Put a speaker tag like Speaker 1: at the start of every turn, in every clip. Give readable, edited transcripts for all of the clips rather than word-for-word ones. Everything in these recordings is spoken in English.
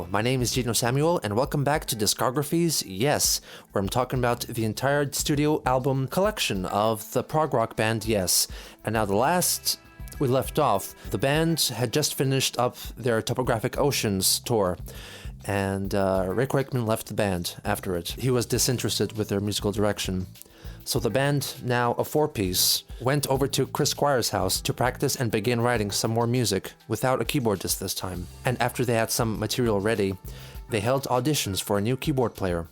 Speaker 1: Hello, my name is Geno Samuel, and welcome back to Discographies, Yes, where I'm talking about the entire studio album collection of the prog rock band Yes. And now the last we left off, the band had just finished up their Topographic Oceans tour, and Rick Wakeman left the band after it. He was disinterested with their musical direction. So the band, now a four-piece, went over to Chris Squire's house to practice and begin writing some more music, without a keyboardist this time. And after they had some material ready, they held auditions for a new keyboard player.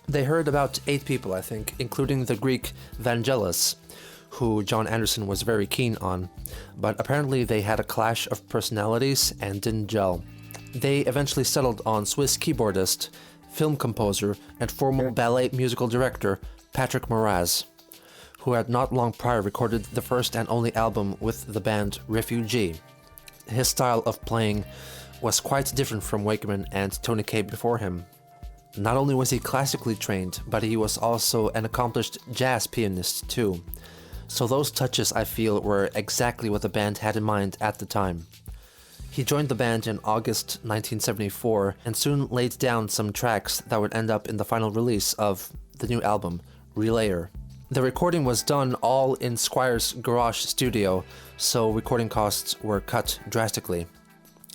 Speaker 1: They heard about 8 people, I think, including the Greek Vangelis, who John Anderson was very keen on, but apparently they had a clash of personalities and didn't gel. They eventually settled on Swiss keyboardist, film composer, and former ballet musical director Patrick Moraz, who had not long prior recorded the first and only album with the band Refugee. His style of playing was quite different from Wakeman and Tony Kaye before him. Not only was he classically trained, but he was also an accomplished jazz pianist too. So those touches, I feel, were exactly what the band had in mind at the time. He joined the band in August 1974 and soon laid down some tracks that would end up in the final release of the new album, Relayer. The recording was done all in Squire's garage studio, so recording costs were cut drastically.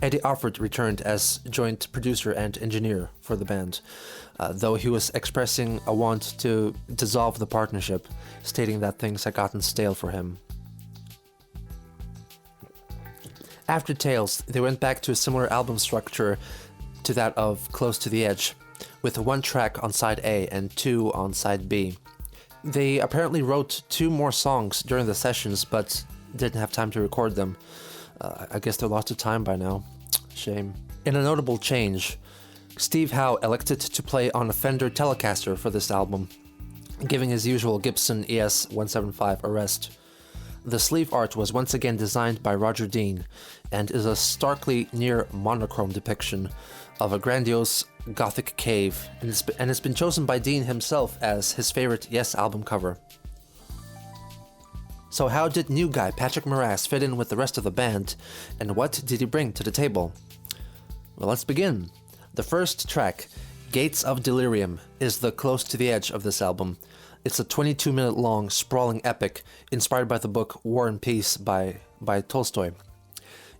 Speaker 1: Eddie Offord returned as joint producer and engineer for the band, though he was expressing a want to dissolve the partnership, stating that things had gotten stale for him. After Tales, they went back to a similar album structure to that of Close to the Edge, with 1 track on side A and 2 on side B. They apparently wrote 2 more songs during the sessions, but didn't have time to record them. I guess they're lots of time by now. Shame. In a notable change, Steve Howe elected to play on a Fender Telecaster for this album, giving his usual Gibson ES-175 a rest. The sleeve art was once again designed by Roger Dean, and is a starkly near monochrome depiction of a grandiose Gothic cave, and it's been chosen by Dean himself as his favorite Yes album cover. So how did new guy Patrick Moraz fit in with the rest of the band, and what did he bring to the table? Well, let's begin. The first track, Gates of Delirium, is the Close to the Edge of this album. It's a 22-minute long, sprawling epic inspired by the book War and Peace by Tolstoy.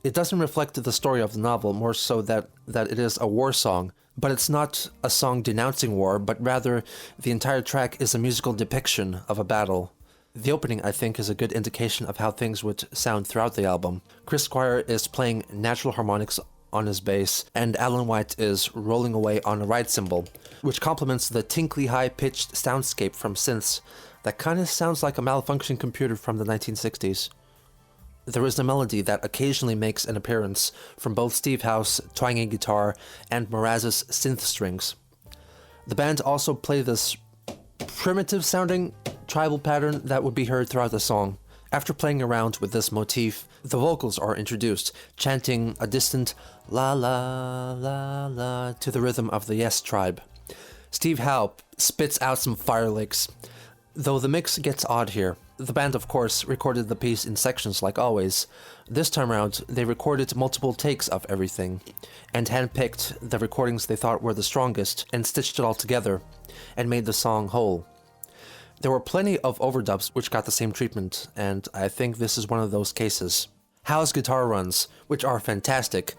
Speaker 1: It doesn't reflect the story of the novel, more so that it is a war song, but it's not a song denouncing war, but rather the entire track is a musical depiction of a battle. The opening, I think, is a good indication of how things would sound throughout the album. Chris Squire is playing natural harmonics on his bass, and Alan White is rolling away on a ride cymbal, which complements the tinkly high-pitched soundscape from synths that kind of sounds like a malfunctioning computer from the 1960s. There is a melody that occasionally makes an appearance from both Steve Howe's twanging guitar and Moraz's synth strings. The band also play this primitive-sounding tribal pattern that would be heard throughout the song. After playing around with this motif, the vocals are introduced, chanting a distant la la la la to the rhythm of the Yes tribe. Steve Howe spits out some fire licks, though the mix gets odd here. The band, of course, recorded the piece in sections like always. This time around, they recorded multiple takes of everything, and handpicked the recordings they thought were the strongest, and stitched it all together, and made the song whole. There were plenty of overdubs which got the same treatment, and I think this is one of those cases. Howe's guitar runs, which are fantastic,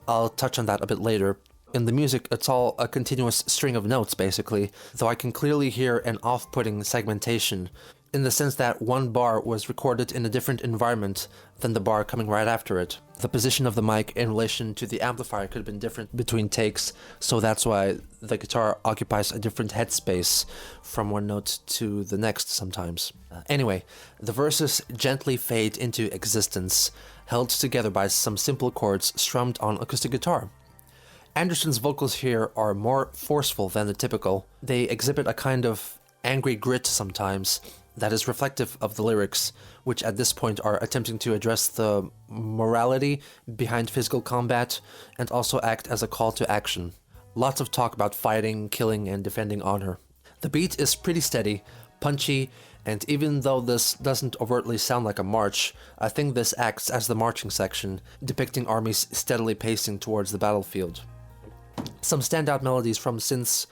Speaker 1: I'll touch on that a bit later. In the music, it's all a continuous string of notes, basically, though I can clearly hear an off-putting segmentation, in the sense that one bar was recorded in a different environment than the bar coming right after it. The position of the mic in relation to the amplifier could have been different between takes, so that's why the guitar occupies a different headspace from one note to the next sometimes. Anyway, the verses gently fade into existence, held together by some simple chords strummed on acoustic guitar. Anderson's vocals here are more forceful than the typical. They exhibit a kind of angry grit sometimes, that is reflective of the lyrics, which at this point are attempting to address the morality behind physical combat and also act as a call to action. Lots of talk about fighting, killing, and defending honor. The beat is pretty steady, punchy, And even though this doesn't overtly sound like a march, I think this acts as the marching section, depicting armies steadily pacing towards the battlefield. Some standout melodies from synths,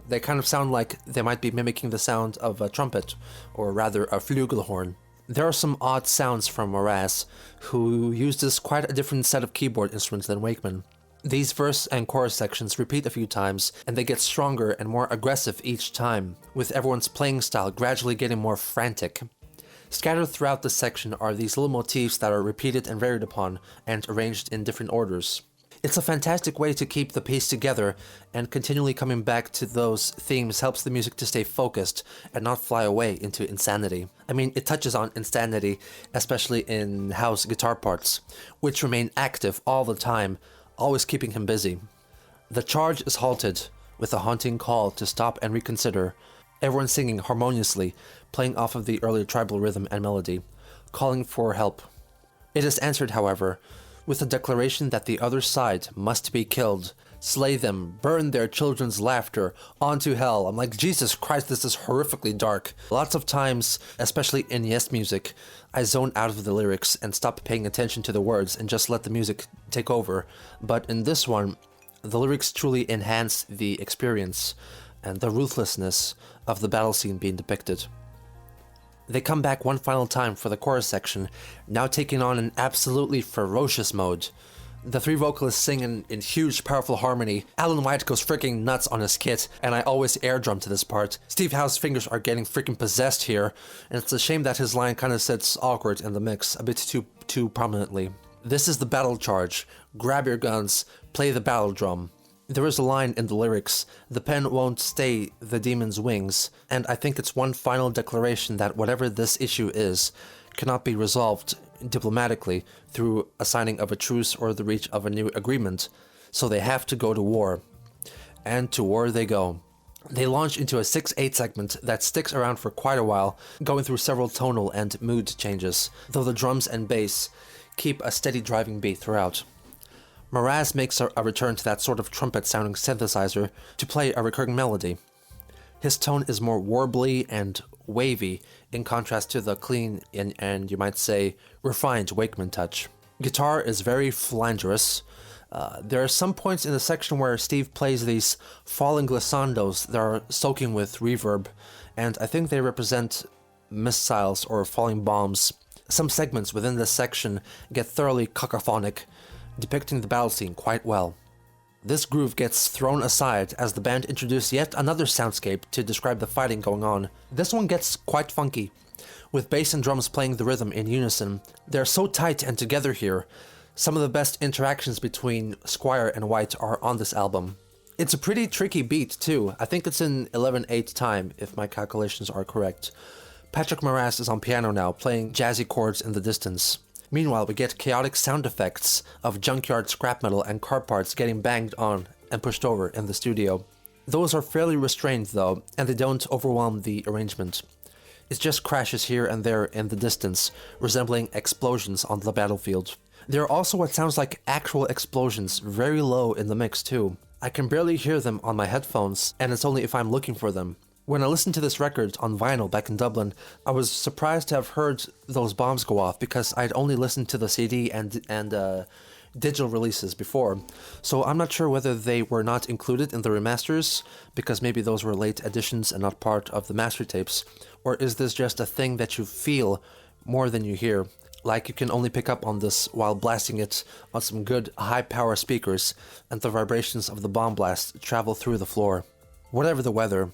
Speaker 1: they kind of sound like they might be mimicking the sound of a trumpet, or rather a flugelhorn. There are some odd sounds from Mraz, who uses quite a different set of keyboard instruments than Wakeman. These verse and chorus sections repeat a few times, and they get stronger and more aggressive each time, with everyone's playing style gradually getting more frantic. Scattered throughout this section are these little motifs that are repeated and varied upon, and arranged in different orders. It's a fantastic way to keep the piece together, and continually coming back to those themes helps the music to stay focused and not fly away into insanity. I mean, it touches on insanity, especially in Howe's guitar parts, which remain active all the time, always keeping him busy. The charge is halted with a haunting call to stop and reconsider, everyone singing harmoniously, playing off of the earlier tribal rhythm and melody, calling for help. It is answered, however, with a declaration that the other side must be killed, slay them, burn their children's laughter, onto hell. I'm like, Jesus Christ, this is horrifically dark. Lots of times, especially in Yes music, I zone out of the lyrics and stop paying attention to the words and just let the music take over. But in this one, the lyrics truly enhance the experience and the ruthlessness of the battle scene being depicted. They come back one final time for the chorus section, now taking on an absolutely ferocious mode. The three vocalists sing in huge, powerful harmony. Alan White goes freaking nuts on his kit, and I always air drum to this part. Steve Howe's fingers are getting freaking possessed here, and it's a shame that his line kind of sits awkward in the mix, a bit too prominently. This is the battle charge. Grab your guns, play the battle drum. There is a line in the lyrics, the pen won't stay the demon's wings, and I think it's one final declaration that whatever this issue is, cannot be resolved diplomatically through a signing of a truce or the reach of a new agreement, so they have to go to war. And to war they go. They launch into a 6/8 segment that sticks around for quite a while, going through several tonal and mood changes, though the drums and bass keep a steady driving beat throughout. Mraz makes a return to that sort of trumpet-sounding synthesizer to play a recurring melody. His tone is more warbly and wavy, in contrast to the clean and you might say, refined Wakeman touch. Guitar is very flangerous. There are some points in the section where Steve plays these falling glissandos that are soaking with reverb, and I think they represent missiles or falling bombs. Some segments within this section get thoroughly cacophonic, depicting the battle scene quite well. This groove gets thrown aside as the band introduce yet another soundscape to describe the fighting going on. This one gets quite funky, with bass and drums playing the rhythm in unison. They're so tight and together here. Some of the best interactions between Squire and White are on this album. It's a pretty tricky beat too. I think it's in 11/8 time, if my calculations are correct. Patrick Moraz is on piano now, playing jazzy chords in the distance. Meanwhile, we get chaotic sound effects of junkyard scrap metal and car parts getting banged on and pushed over in the studio. Those are fairly restrained though, and they don't overwhelm the arrangement. It just crashes here and there in the distance, resembling explosions on the battlefield. There are also what sounds like actual explosions very low in the mix too. I can barely hear them on my headphones, and it's only if I'm looking for them. When I listened to this record on vinyl back in Dublin, I was surprised to have heard those bombs go off because I'd only listened to the CD and digital releases before. So I'm not sure whether they were not included in the remasters, because maybe those were late editions and not part of the master tapes, or is this just a thing that you feel more than you hear? Like you can only pick up on this while blasting it on some good high-power speakers, and the vibrations of the bomb blast travel through the floor. Whatever the weather,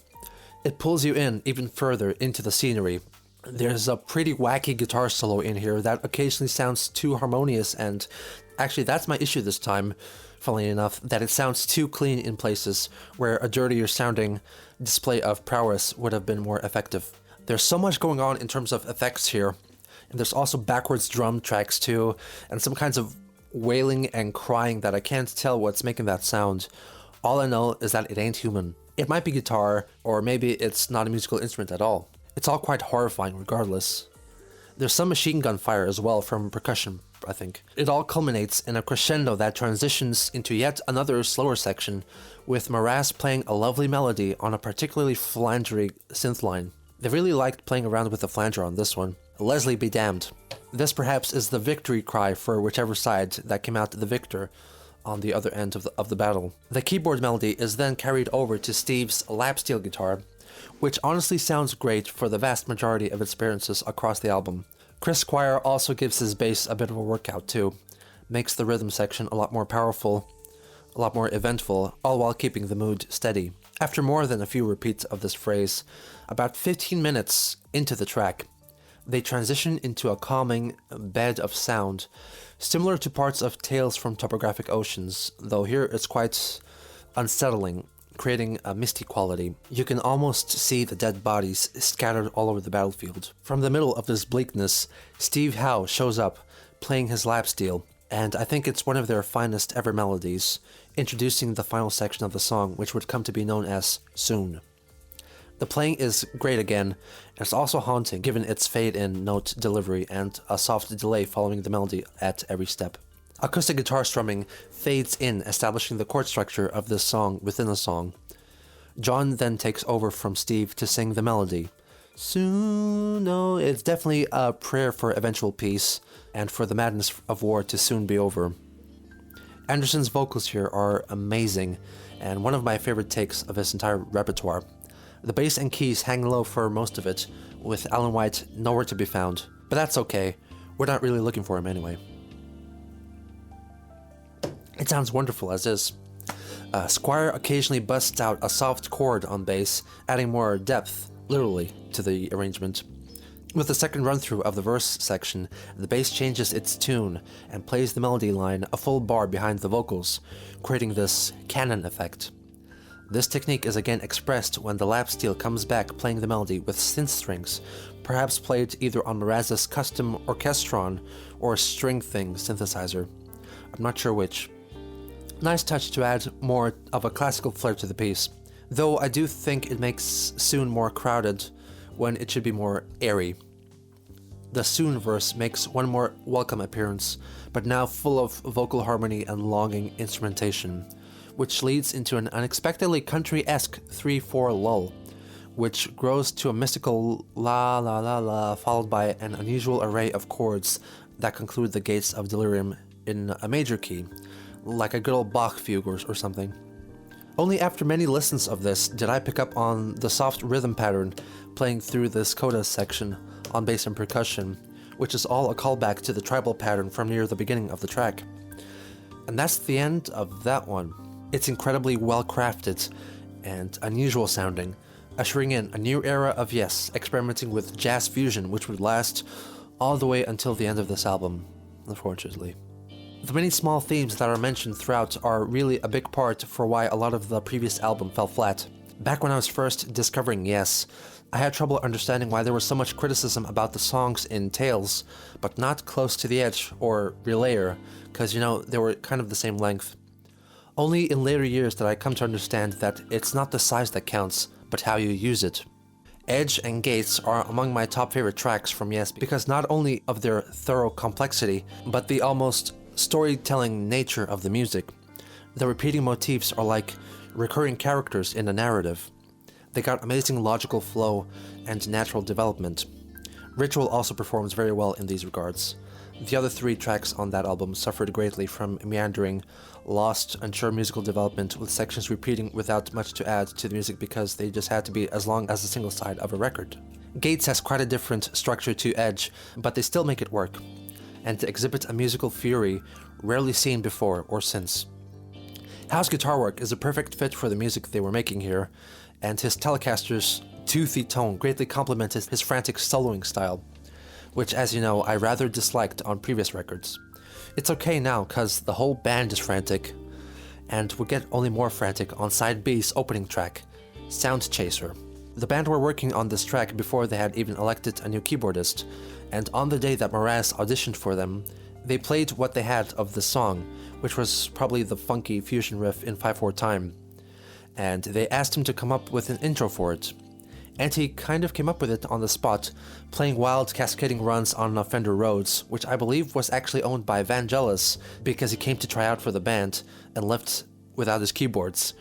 Speaker 1: it pulls you in even further into the scenery. There's a pretty wacky guitar solo in here that occasionally sounds too harmonious, and actually that's my issue this time, funnily enough, that it sounds too clean in places where a dirtier sounding display of prowess would have been more effective. There's so much going on in terms of effects here, and there's also backwards drum tracks too, and some kinds of wailing and crying that I can't tell what's making that sound. All I know is that it ain't human. It might be guitar, or maybe it's not a musical instrument at all. It's all quite horrifying regardless. There's some machine gun fire as well from percussion, I think. It all culminates in a crescendo that transitions into yet another slower section, with Moraz playing a lovely melody on a particularly flangery synth line. They really liked playing around with the flanger on this one. Leslie be damned. This perhaps is the victory cry for whichever side that came out the victor on the other end of the battle. The keyboard melody is then carried over to Steve's lap steel guitar, which honestly sounds great for the vast majority of its appearances across the album. Chris Squire also gives his bass a bit of a workout too, makes the rhythm section a lot more powerful, a lot more eventful, all while keeping the mood steady. After more than a few repeats of this phrase, about 15 minutes into the track, they transition into a calming bed of sound, similar to parts of Tales from Topographic Oceans, though here it's quite unsettling, creating a misty quality. You can almost see the dead bodies scattered all over the battlefield. From the middle of this bleakness, Steve Howe shows up, playing his lap steel, and I think it's one of their finest ever melodies, introducing the final section of the song, which would come to be known as Soon. The playing is great again, and it's also haunting given its fade-in note delivery and a soft delay following the melody at every step. Acoustic guitar strumming fades in, establishing the chord structure of this song within the song. John then takes over from Steve to sing the melody. Soon, no, it's definitely a prayer for eventual peace, and for the madness of war to soon be over. Anderson's vocals here are amazing, and one of my favorite takes of his entire repertoire. The bass and keys hang low for most of it, with Alan White nowhere to be found, but that's okay, we're not really looking for him anyway. It sounds wonderful as is. Squire occasionally busts out a soft chord on bass, adding more depth, literally, to the arrangement. With the second run-through of the verse section, the bass changes its tune and plays the melody line a full bar behind the vocals, creating this canon effect. This technique is again expressed when the lap steel comes back playing the melody with synth strings, perhaps played either on Mraz's custom Orchestron or String Thing synthesizer. I'm not sure which. Nice touch to add more of a classical flair to the piece, though I do think it makes Soon more crowded when it should be more airy. The Soon verse makes one more welcome appearance, but now full of vocal harmony and longing instrumentation, which leads into an unexpectedly country-esque 3/4 lull, which grows to a mystical la la la la, followed by an unusual array of chords that conclude the gates of Delirium in a major key, like a good old Bach fugue or something. Only after many listens of this did I pick up on the soft rhythm pattern playing through this coda section on bass and percussion, which is all a callback to the tribal pattern from near the beginning of the track. And that's the end of that one. It's incredibly well crafted and unusual sounding, ushering in a new era of Yes, experimenting with jazz fusion, which would last all the way until the end of this album, unfortunately. The many small themes that are mentioned throughout are really a big part for why a lot of the previous album fell flat. Back when I was first discovering Yes, I had trouble understanding why there was so much criticism about the songs in Tales, but not Close to the Edge or Relayer, because they were kind of the same length. Only in later years did I come to understand that it's not the size that counts, but how you use it. Edge and Gates are among my top favorite tracks from Yes because not only of their thorough complexity, but the almost storytelling nature of the music. The repeating motifs are like recurring characters in a narrative. They got amazing logical flow and natural development. Ritual also performs very well in these regards. The other three tracks on that album suffered greatly from meandering, lost, unsure musical development with sections repeating without much to add to the music because they just had to be as long as the single side of a record. Gates has quite a different structure to Edge, but they still make it work, and exhibit a musical fury rarely seen before or since. Howe's guitar work is a perfect fit for the music they were making here, and his Telecaster's toothy tone greatly complemented his frantic soloing style, which, as you know, I rather disliked on previous records. It's okay now, cause the whole band is frantic, and we'll get only more frantic on Side B's opening track, Sound Chaser. The band were working on this track before they had even elected a new keyboardist, and on the day that Mraz auditioned for them, they played what they had of the song, which was probably the funky fusion riff in 5/4 time, and they asked him to come up with an intro for it. And he kind of came up with it on the spot, playing wild cascading runs on Fender Rhodes, which I believe was actually owned by Vangelis because he came to try out for the band and left without his keyboards,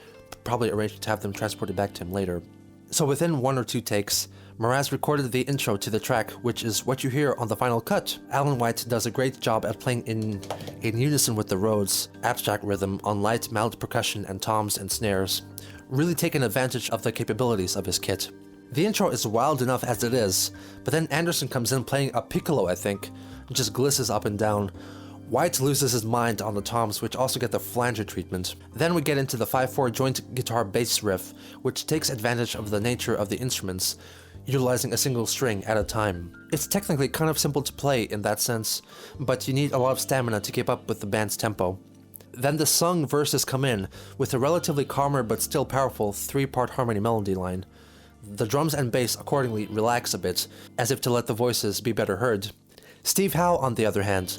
Speaker 1: probably arranged to have them transported back to him later. So within 1 or 2 takes, Mraz recorded the intro to the track, which is what you hear on the final cut. Alan White does a great job at playing in unison with the Rhodes abstract rhythm on light mallet percussion and toms and snares, really taking advantage of the capabilities of his kit. The intro is wild enough as it is, but then Anderson comes in playing a piccolo, I think, and just glisses up and down. White loses his mind on the toms, which also get the flanger treatment. Then we get into the 5/4 joint guitar bass riff, which takes advantage of the nature of the instruments, utilizing a single string at a time. It's technically kind of simple to play in that sense, but you need a lot of stamina to keep up with the band's tempo. Then the sung verses come in, with a relatively calmer but still powerful 3-part harmony melody line. The drums and bass accordingly relax a bit, as if to let the voices be better heard. Steve Howe, on the other hand,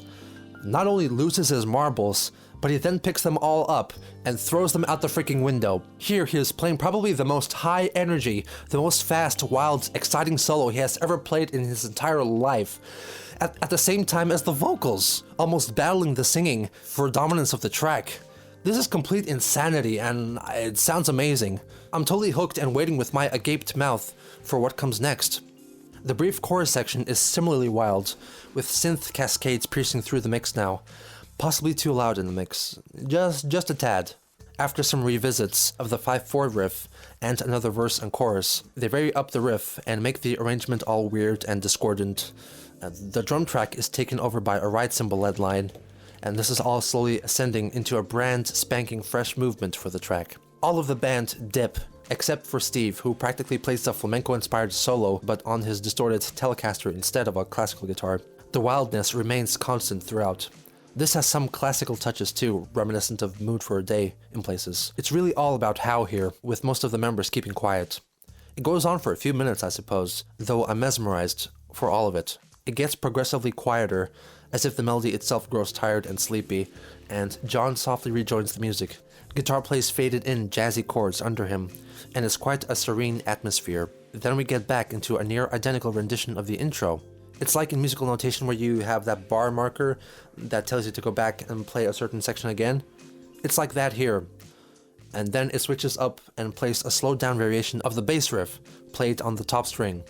Speaker 1: not only loses his marbles, but he then picks them all up and throws them out the freaking window. Here he is playing probably the most high energy, the most fast, wild, exciting solo he has ever played in his entire life, at the same time as the vocals, almost battling the singing for dominance of the track. This is complete insanity and it sounds amazing. I'm totally hooked and waiting with my agaped mouth for what comes next. The brief chorus section is similarly wild, with synth cascades piercing through the mix now. Possibly too loud in the mix, just a tad. After some revisits of the 5/4 riff and another verse and chorus, they vary up the riff and make the arrangement all weird and discordant. The drum track is taken over by a right cymbal led line, and this is all slowly ascending into a brand spanking fresh movement for the track. All of the band dip, except for Steve, who practically plays a flamenco-inspired solo but on his distorted Telecaster instead of a classical guitar. The wildness remains constant throughout. This has some classical touches too, reminiscent of Mood for a Day in places. It's really all about Howe here, with most of the members keeping quiet. It goes on for a few minutes, I suppose, though I'm mesmerized for all of it. It gets progressively quieter, as if the melody itself grows tired and sleepy, and John softly rejoins the music. Guitar plays faded in jazzy chords under him, and it's quite a serene atmosphere. Then we get back into a near identical rendition of the intro. It's like in musical notation where you have that bar marker that tells you to go back and play a certain section again. It's like that here. And then it switches up and plays a slowed down variation of the bass riff, played on the top string.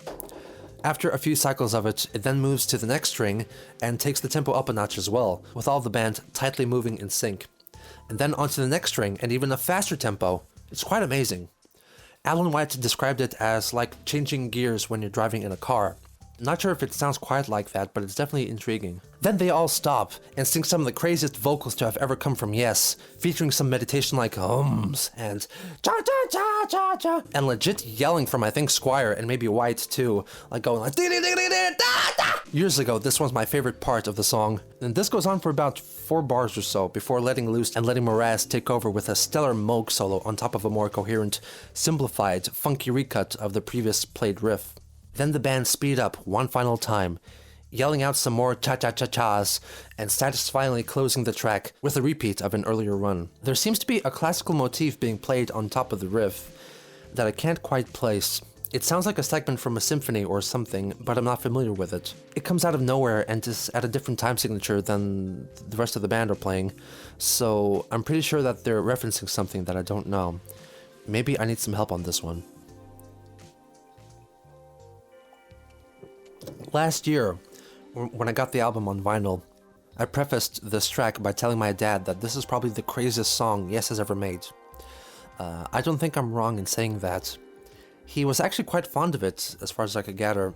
Speaker 1: After a few cycles of it, it then moves to the next string and takes the tempo up a notch as well, with all the band tightly moving in sync. And then onto the next string and even a faster tempo. It's quite amazing. Alan White described it as like changing gears when you're driving in a car. Not sure if it sounds quite like that, but it's definitely intriguing. Then they all stop and sing some of the craziest vocals to have ever come from Yes, featuring some meditation like hums and cha-cha-cha-cha-cha, and legit yelling from I think Squire and maybe White too, like going like da-da-da-da-da-da. Years ago, this was my favorite part of the song, and this goes on for about 4 bars or so before letting loose and letting Mraz take over with a stellar Moog solo on top of a more coherent, simplified, funky recut of the previous played riff. Then the band speed up one final time, yelling out some more cha-cha-cha-chas, and satisfyingly closing the track with a repeat of an earlier run. There seems to be a classical motif being played on top of the riff that I can't quite place. It sounds like a segment from a symphony or something, but I'm not familiar with it. It comes out of nowhere and is at a different time signature than the rest of the band are playing, so I'm pretty sure that they're referencing something that I don't know. Maybe I need some help on this one. Last year, when I got the album on vinyl, I prefaced this track by telling my dad that this is probably the craziest song Yes has ever made. I don't think I'm wrong in saying that. He was actually quite fond of it, as far as I could gather.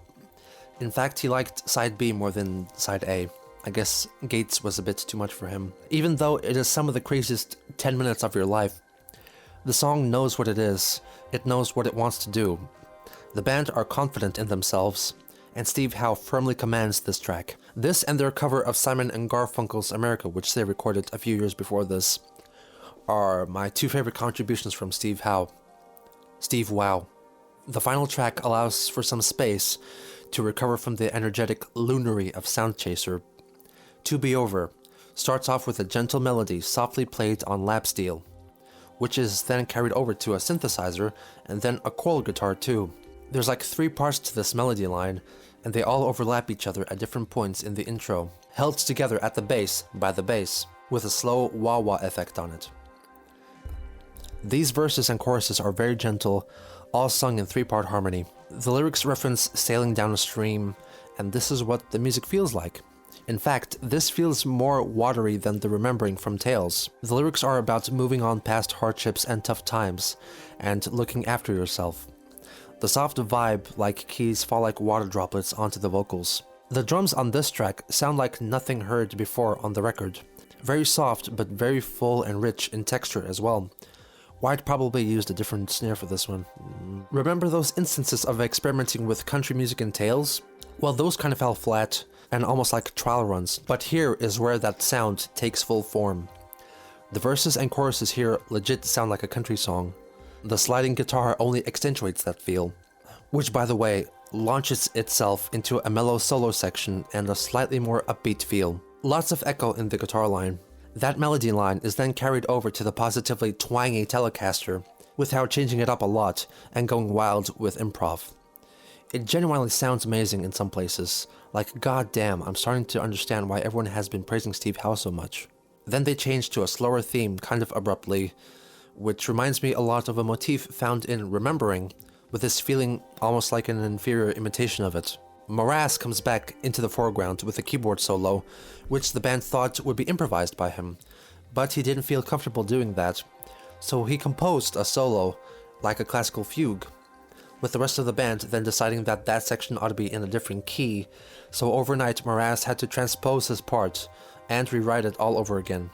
Speaker 1: In fact, he liked side B more than side A. I guess Gates was a bit too much for him. Even though it is some of the craziest 10 minutes of your life, the song knows what it is. It knows what it wants to do. The band are confident in themselves, and Steve Howe firmly commands this track. This and their cover of Simon and Garfunkel's America, which they recorded a few years before this, are my 2 favorite contributions from Steve Howe. Steve Wow. The final track allows for some space to recover from the energetic lunary of Sound Chaser. To Be Over starts off with a gentle melody softly played on lap steel, which is then carried over to a synthesizer and then a choral guitar too. There's like 3 parts to this melody line, and they all overlap each other at different points in the intro, held together at the bass by the bass, with a slow wah-wah effect on it. These verses and choruses are very gentle, all sung in 3-part harmony. The lyrics reference sailing down a stream, and this is what the music feels like. In fact, this feels more watery than the Remembering from Tales. The lyrics are about moving on past hardships and tough times, and looking after yourself. The soft vibe like keys fall like water droplets onto the vocals. The drums on this track sound like nothing heard before on the record. Very soft, but very full and rich in texture as well. White probably used a different snare for this one. Remember those instances of experimenting with country music in Tales? Well, those kind of fell flat, and almost like trial runs, but here is where that sound takes full form. The verses and choruses here legit sound like a country song. The sliding guitar only accentuates that feel, which by the way, launches itself into a mellow solo section and a slightly more upbeat feel. Lots of echo in the guitar line. That melody line is then carried over to the positively twangy Telecaster, without changing it up a lot and going wild with improv. It genuinely sounds amazing in some places, like goddamn, I'm starting to understand why everyone has been praising Steve Howe so much. Then they change to a slower theme kind of abruptly, which reminds me a lot of a motif found in Remembering, with this feeling almost like an inferior imitation of it. Mraz comes back into the foreground with a keyboard solo, which the band thought would be improvised by him, but he didn't feel comfortable doing that, so he composed a solo, like a classical fugue, with the rest of the band then deciding that that section ought to be in a different key, so overnight Mraz had to transpose his part and rewrite it all over again.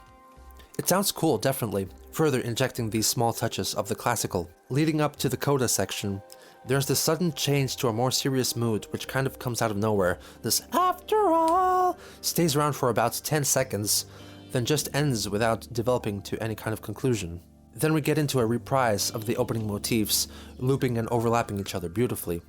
Speaker 1: It sounds cool, definitely, further injecting these small touches of the classical. Leading up to the coda section, there's this sudden change to a more serious mood which kind of comes out of nowhere. This "after all" stays around for about 10 seconds, then just ends without developing to any kind of conclusion. Then we get into a reprise of the opening motifs, looping and overlapping each other beautifully.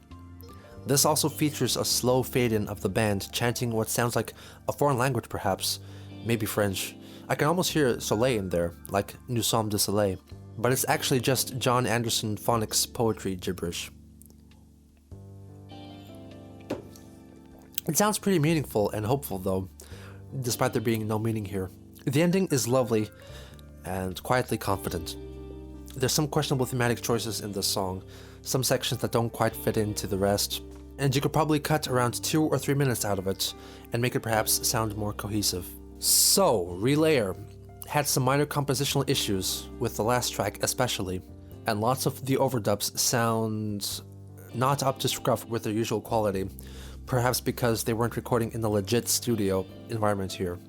Speaker 1: This also features a slow fade-in of the band chanting what sounds like a foreign language perhaps, maybe French. I can almost hear Soleil in there, like Nous sommes de Soleil, but it's actually just John Anderson phonics poetry gibberish. It sounds pretty meaningful and hopeful though, despite there being no meaning here. The ending is lovely and quietly confident. There's some questionable thematic choices in this song, some sections that don't quite fit into the rest, and you could probably cut around 2 or 3 minutes out of it and make it perhaps sound more cohesive. So, Relayer had some minor compositional issues with the last track especially, and lots of the overdubs sound not up to scruff with their usual quality, perhaps because they weren't recording in the legit studio environment here.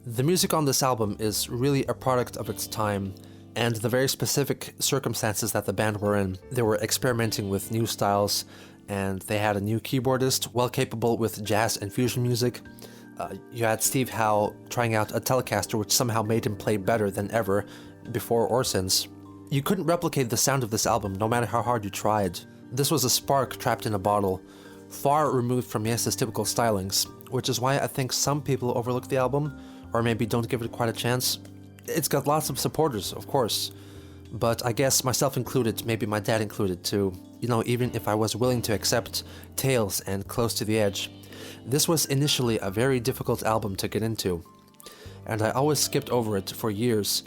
Speaker 1: The music on this album is really a product of its time and the very specific circumstances that the band were in. They were experimenting with new styles, and they had a new keyboardist, well capable with jazz and fusion music. You had Steve Howe trying out a Telecaster which somehow made him play better than ever, before or since. You couldn't replicate the sound of this album no matter how hard you tried. This was a spark trapped in a bottle, far removed from Yes's typical stylings, which is why I think some people overlook the album, or maybe don't give it quite a chance. It's got lots of supporters, of course, but I guess myself included, maybe my dad included too. You know, even if I was willing to accept Tales and Close to the Edge, this was initially a very difficult album to get into, and I always skipped over it for years,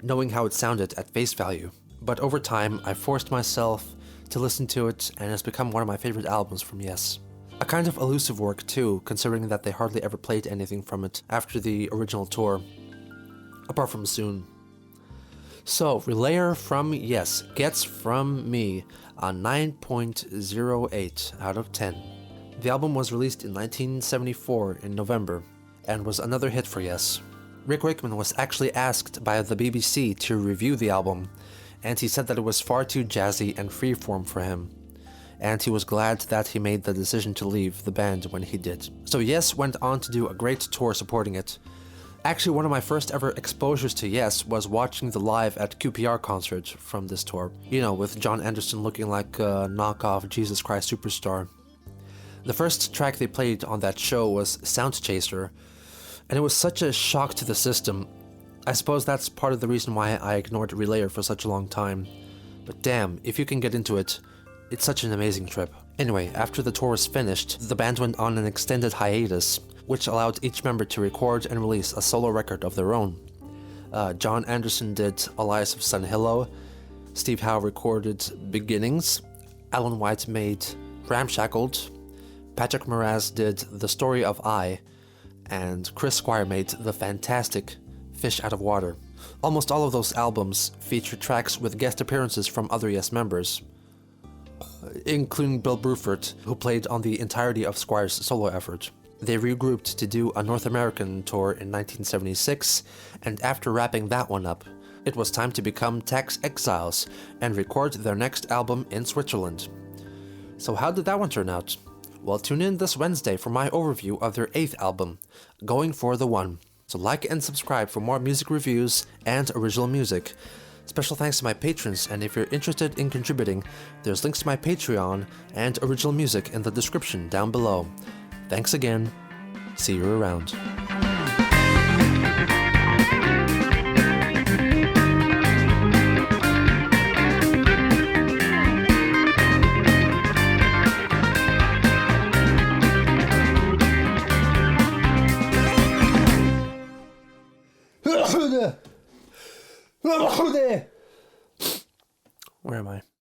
Speaker 1: knowing how it sounded at face value. But over time, I forced myself to listen to it, and it's become one of my favorite albums from Yes. A kind of elusive work too, considering that they hardly ever played anything from it after the original tour, apart from Soon. So, Relayer from Yes gets from me a 9.08 out of 10. The album was released in 1974 in November, and was another hit for Yes. Rick Wakeman was actually asked by the BBC to review the album, and he said that it was far too jazzy and freeform for him, and he was glad that he made the decision to leave the band when he did. So Yes went on to do a great tour supporting it. Actually, one of my first ever exposures to Yes was watching the live at QPR concert from this tour. You know, with John Anderson looking like a knockoff Jesus Christ Superstar. The first track they played on that show was Sound Chaser, and it was such a shock to the system. I suppose that's part of the reason why I ignored Relayer for such a long time. But damn, if you can get into it, it's such an amazing trip. Anyway, after the tour was finished, the band went on an extended hiatus, which allowed each member to record and release a solo record of their own. John Anderson did Elias of Sun Hillow, Steve Howe recorded Beginnings, Alan White made Ramshackled, Patrick Moraz did The Story of I, and Chris Squire made the fantastic Fish Out of Water. Almost all of those albums feature tracks with guest appearances from other Yes members, including Bill Bruford, who played on the entirety of Squire's solo effort. They regrouped to do a North American tour in 1976, and after wrapping that one up, it was time to become tax exiles and record their next album in Switzerland. So how did that one turn out? Well, tune in this Wednesday for my overview of their 8th album, Going for the One. So like and subscribe for more music reviews and original music. Special thanks to my patrons, and if you're interested in contributing, there's links to my Patreon and original music in the description down below. Thanks again. See you around. Where am I?